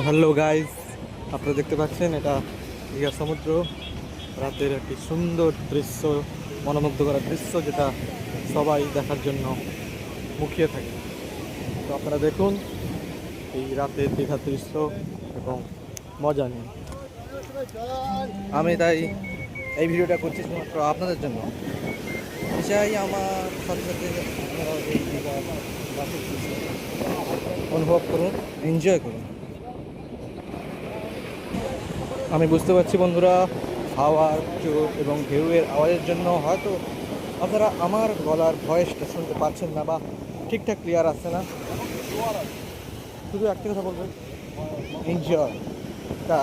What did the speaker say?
Hello guys, আপনারা দেখতে পাচ্ছেন এটা দীঘা সমুদ্র। রাতের একটি সুন্দর দৃশ্য, মনোমুগ্ধকর দৃশ্য, যেটা সবাই দেখার জন্য মুখিয়ে থাকে। তো আপনারা দেখুন এই রাতের দীঘার দৃশ্য এবং মজা নিন। আমি তাই এই ভিডিওটা করছি শুধুমাত্র আপনাদের জন্য। চাই আমার সাথে সাথে আপনারা এই দীঘার রাতের দৃশ্য অনুভব করুন, এনজয় করুন। আমি বুঝতে পারছি বন্ধুরা, হাওয়ার জোর এবং ঢেউয়ের আওয়াজের জন্য হয়তো আপনারা আমার গলার ভয়েসটা শুনতে পাচ্ছেন না বা ঠিকঠাক ক্লিয়ার আসছে না। শুধু একটা কথা বলবেন, এনজয় দ্য